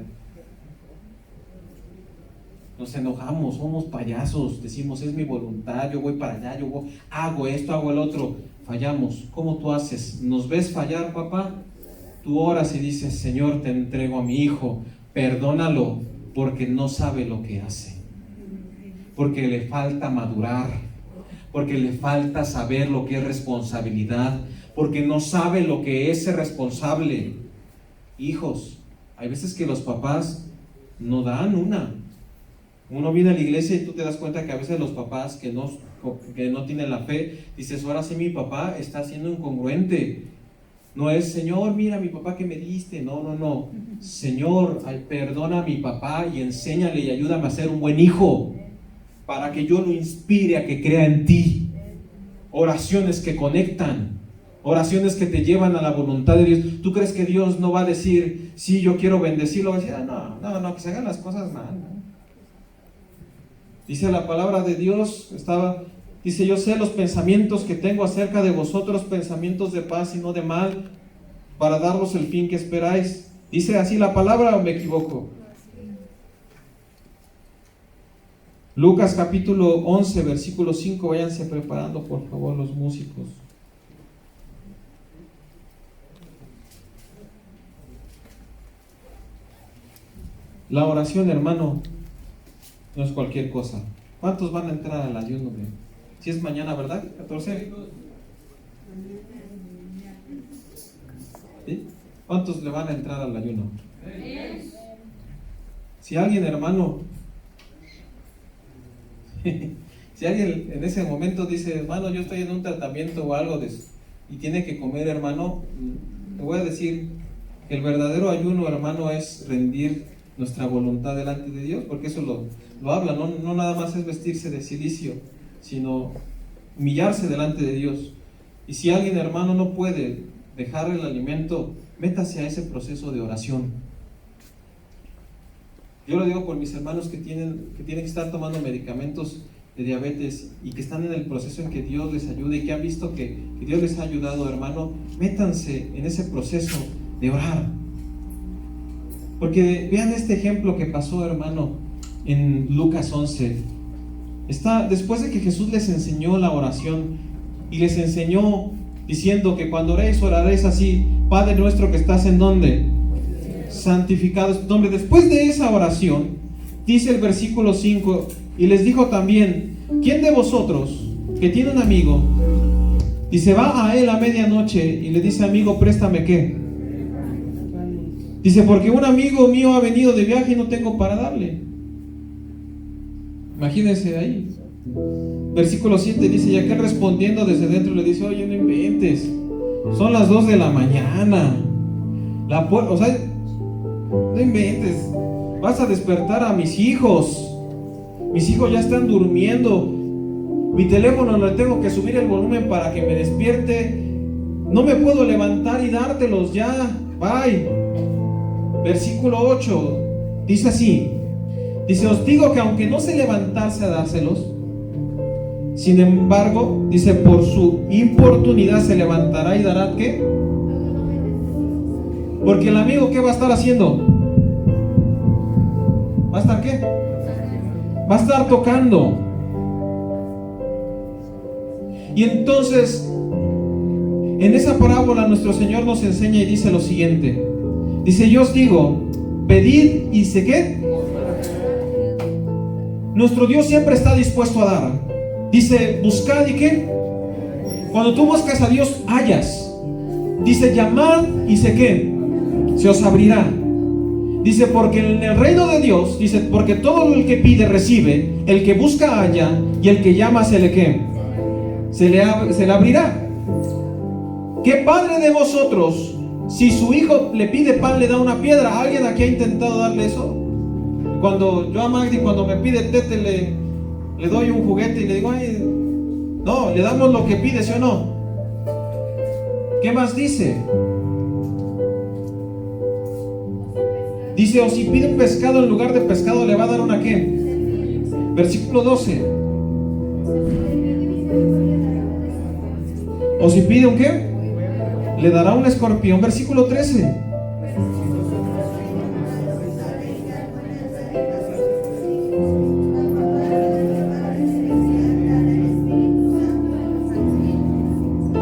Nos enojamos, somos payasos, decimos: es mi voluntad, yo voy para allá, hago esto, hago el otro. Fallamos. ¿Cómo tú haces? ¿Nos ves fallar, papá? Tú oras y dices: Señor, te entrego a mi hijo, perdónalo, porque no sabe lo que hace, porque le falta madurar, porque le falta saber lo que es responsabilidad, porque no sabe lo que es ser responsable. Hijos, hay veces que los papás no dan una, Uno viene a la iglesia y tú te das cuenta que a veces los papás que no tienen la fe, dices, ahora sí mi papá está siendo incongruente. No es, Señor, mira mi papá que me diste. No. Señor, perdona a mi papá y enséñale y ayúdame a ser un buen hijo, para que yo lo inspire a que crea en ti. Oraciones que conectan, oraciones que te llevan a la voluntad de Dios. ¿Tú crees que Dios no va a decir, sí, yo quiero bendecirlo? Va a decir, no, que se hagan las cosas mal, ¿no? Dice la palabra de Dios, dice, yo sé los pensamientos que tengo acerca de vosotros, pensamientos de paz y no de mal, para daros el fin que esperáis. ¿Dice así la palabra o me equivoco? Lucas capítulo 11, versículo 5, váyanse preparando por favor los músicos. La oración, hermano, no es cualquier cosa. ¿Cuántos van a entrar al ayuno? Si es mañana, ¿verdad? 14. ¿Sí? ¿Cuántos le van a entrar al ayuno? Si alguien, hermano, si alguien en ese momento dice, hermano, yo estoy en un tratamiento o algo y tiene que comer, hermano, te voy a decir que el verdadero ayuno, hermano, es rendir nuestra voluntad delante de Dios, porque eso lo habla, no nada más es vestirse de cilicio, sino humillarse delante de Dios. Y si alguien, hermano, no puede dejar el alimento, métase a ese proceso de oración. Yo lo digo por mis hermanos que tienen que estar tomando medicamentos de diabetes y que están en el proceso en que Dios les ayude y que han visto que Dios les ha ayudado, hermano, métanse en ese proceso de orar. Porque vean este ejemplo que pasó, hermano, en Lucas 11. Después de que Jesús les enseñó la oración y les enseñó diciendo que cuando oréis, oraréis así: Padre nuestro que estás en ¿dónde? Santificado es tu nombre. Después de esa oración, dice el versículo 5, y les dijo también: ¿quién de vosotros que tiene un amigo, dice, va a él a medianoche y le dice, amigo, préstame qué? Dice, porque un amigo mío ha venido de viaje y no tengo para darle. Imagínense ahí. Versículo 7 dice, y aquel respondiendo desde dentro le dice, oye, no inventes, son las 2 de la mañana. No inventes, vas a despertar a mis hijos. Mis hijos ya están durmiendo. Mi teléfono le tengo que subir el volumen para que me despierte. No me puedo levantar y dártelos ya. Bye. Versículo 8 dice así, dice, os digo que aunque no se levantase a dárselos, sin embargo, dice, por su importunidad se levantará y dará ¿qué? Porque el amigo, ¿qué va a estar haciendo? ¿Va a estar qué? Va a estar tocando. Y entonces, en esa parábola nuestro Señor nos enseña y dice lo siguiente. Dice, yo os digo, pedid y sé qué. Nuestro Dios siempre está dispuesto a dar. Dice, buscad y qué. Cuando tú buscas a Dios, hallas. Dice, llamad y sé qué. Se os abrirá. Dice, porque en el reino de Dios, dice, porque todo el que pide recibe, el que busca halla, y el que llama se le qué. Se le abrirá. ¿Qué padre de vosotros, si su hijo le pide pan, le da una piedra? ¿Alguien aquí ha intentado darle eso? Cuando yo a Magdi, cuando me pide tete, le doy un juguete y le digo, ay, no, le damos lo que pide, ¿sí o no? ¿Qué más dice? Dice, o si pide un pescado en lugar de pescado, le va a dar una ¿qué? Versículo 12. O si pide un ¿qué? Le dará un escorpión. Versículo 13.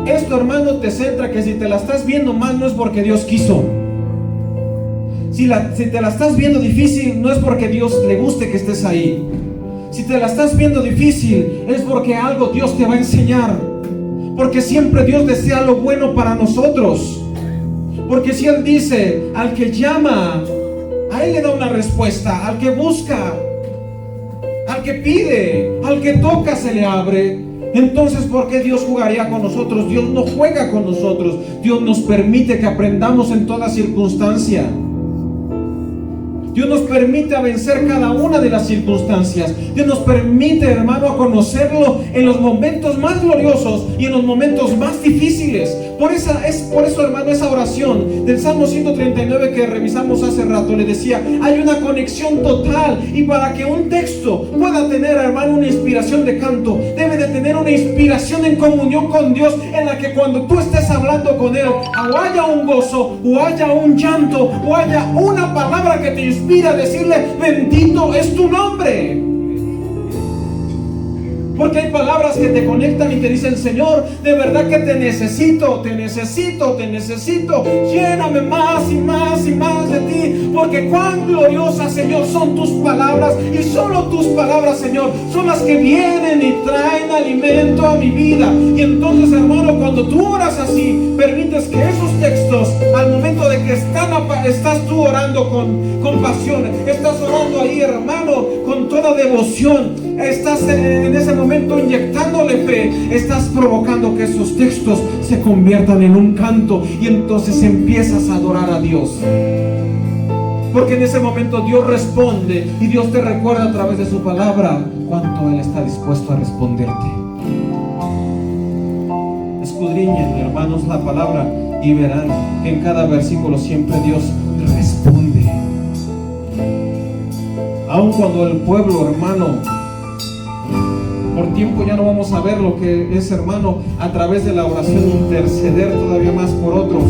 Esto, hermano, te centra que si te la estás viendo mal, no es porque Dios quiso. Si te la estás viendo difícil, no es porque Dios le guste que estés ahí. Si te la estás viendo difícil, es porque algo Dios te va a enseñar. Porque siempre Dios desea lo bueno para nosotros. Porque si Él dice, al que llama, a Él le da una respuesta. Al que busca, al que pide, al que toca se le abre. Entonces, ¿por qué Dios jugaría con nosotros? Dios no juega con nosotros. Dios nos permite que aprendamos en toda circunstancia. Dios nos permite vencer cada una de las circunstancias. Dios nos permite, hermano, conocerlo en los momentos más gloriosos y en los momentos más difíciles. Por eso, hermano, esa oración del Salmo 139 que revisamos hace rato, le decía, hay una conexión total. Y para que un texto pueda tener, hermano, una inspiración de canto, debe de tener una inspiración en comunión con Dios, en la que cuando tú estés hablando con Él, o haya un gozo, o haya un llanto, o haya una palabra que te inspira a decirle, bendito es tu nombre. Porque hay palabras que te conectan y te dicen, Señor, de verdad que te necesito, te necesito, te necesito. Lléname más y más y más de ti. Porque cuán gloriosas, Señor, son tus palabras. Y solo tus palabras, Señor, son las que vienen y traen alimento a mi vida. Y entonces, hermano, cuando tú oras así, permites que esos textos, al momento de que estás tú orando con pasión, estás orando ahí, hermano, con toda devoción, estás en ese momento inyectándole fe, estás provocando que esos textos se conviertan en un canto, y entonces empiezas a adorar a Dios. Porque en ese momento Dios responde, y Dios te recuerda a través de su palabra cuánto Él está dispuesto a responderte. Escudriñen, hermanos, la palabra y verán que en cada versículo siempre Dios responde. Aun cuando el pueblo, hermano, por tiempo ya no vamos a ver lo que es, hermano, a través de la oración interceder todavía más por otros.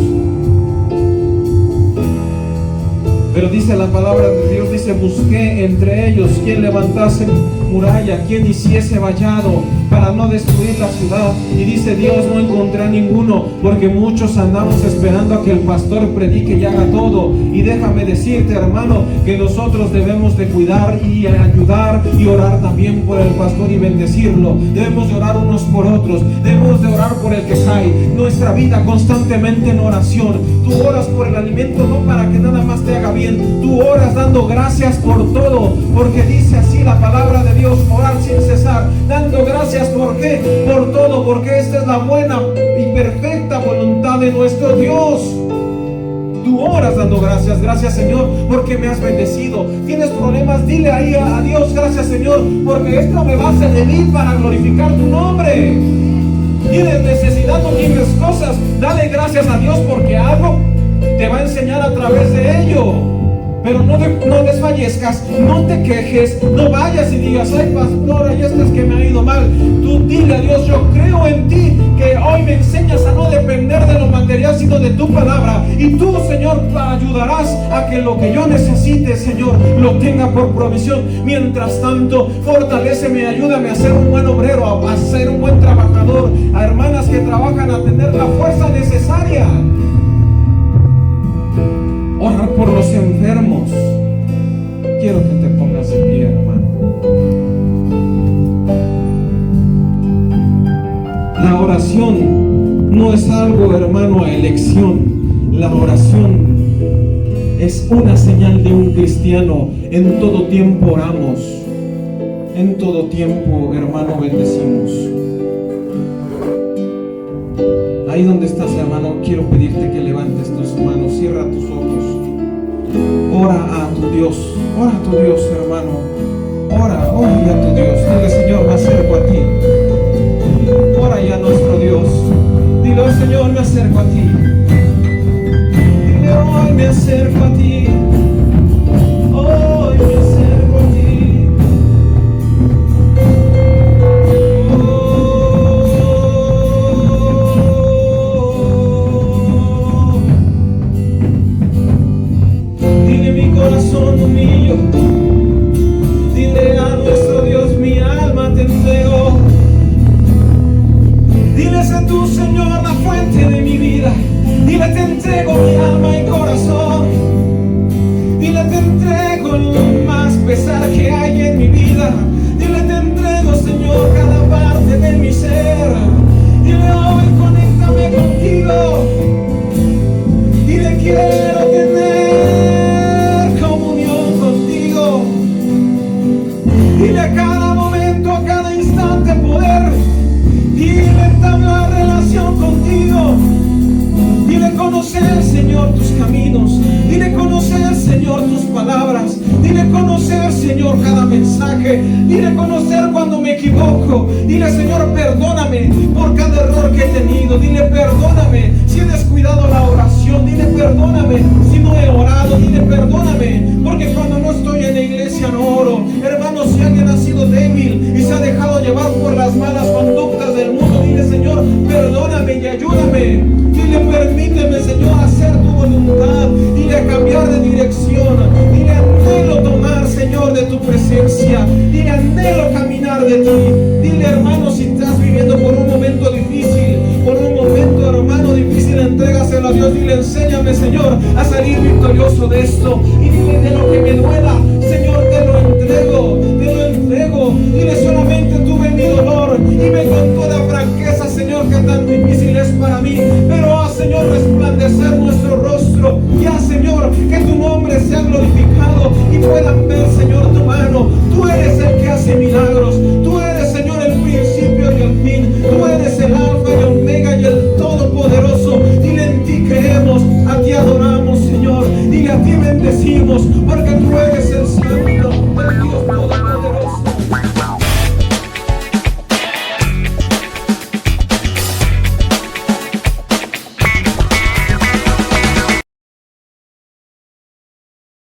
Pero dice la palabra de Dios, dice, busqué entre ellos quien levantase muralla, quien hiciese vallado para no destruir la ciudad. Y dice Dios, no encontré a ninguno, porque muchos andamos esperando a que el pastor predique y haga todo. Y déjame decirte, hermano, que nosotros debemos de cuidar y ayudar y orar también por el pastor y bendecirlo. Debemos de orar unos por otros, debemos de orar por el que cae. Nuestra vida constantemente en oración. Tú oras por el alimento, no para que nada más te haga bien. Tú oras dando gracias por todo, porque dice así la palabra de Dios, orar sin cesar, dando gracias. ¿Por qué? Por todo, porque esta es la buena y perfecta voluntad de nuestro Dios. Tú oras dando gracias, gracias Señor, porque me has bendecido. Tienes problemas, dile ahí a Dios, gracias Señor, porque esto me va a servir para glorificar tu nombre. Tienes necesidad, no tienes cosas, dale gracias a Dios, porque algo te va a enseñar a través de ello. Pero no desfallezcas, no te quejes, no vayas y digas, ay pastor, ahí estás que me ha ido mal. Tú dile a Dios, yo creo en ti, que hoy me enseñas a no depender de lo material, sino de tu palabra. Y tú, Señor, ayudarás a que lo que yo necesite, Señor, lo tenga por provisión. Mientras tanto, fortaléceme, ayúdame a ser un buen obrero, a ser un buen trabajador, a hermanas que trabajan, a tener la fuerza necesaria. Orar por los enfermos. Quiero que te pongas de pie, hermano. La oración no es algo, hermano, a elección. La oración es una señal de un cristiano. En todo tiempo oramos. En todo tiempo, hermano, bendecimos. Ahí donde estás, hermano, quiero pedirte que levantes tus manos, cierra tus ojos. Ora a tu Dios, hermano. Ora a tu Dios. Dile, Señor, me acerco a ti. Ora ya a nuestro Dios. Dile, oh, Señor, me acerco a ti. Dile, hoy me acerco a ti. Hoy me acerco a ti. Corazón humillo, dile a nuestro Dios, mi alma te entrego. Dile, sé tú, Señor, la fuente de mi vida. Dile, te entrego mi alma y corazón. Dile, te entrego lo más pesar que hay en mi vida. Dile, te entrego, Señor, cada parte de mi ser. Dile, hoy conéctame contigo. Dile, quiero tener. Dile a cada Señor, tus palabras. Dile conocer, Señor, cada mensaje. Dile conocer cuando me equivoco. Dile, Señor, perdóname por cada error que he tenido. Dile, perdóname si he descuidado la oración. Dile, perdóname si no he orado. Dile, perdóname porque cuando no estoy en la iglesia no oro. Hermano, si alguien ha sido débil y se ha dejado llevar por las malas conductas del mundo, dile, Señor, perdóname y ayúdame. Dile, permíteme, Señor, hacer tu voluntad. Dile, cambiar de dirección. Dile, anhelo tomar, Señor, de tu presencia. Dile, anhelo caminar de ti. Dile, hermano, si estás viviendo por un momento difícil, por un momento, hermano, difícil, entrégaselo a Dios. Dile, enséñame, Señor, a salir victorioso de esto. Y dile, de lo que me duela, Señor, te lo entrego, te lo entrego. Dile, solamente tú ves mi dolor. Dime con toda franqueza, Señor, que tan difícil es para mí. Pero haz, Señor, resplandecer nuestro rostro. Y haz, Señor, que tu nombre sea glorificado y puedan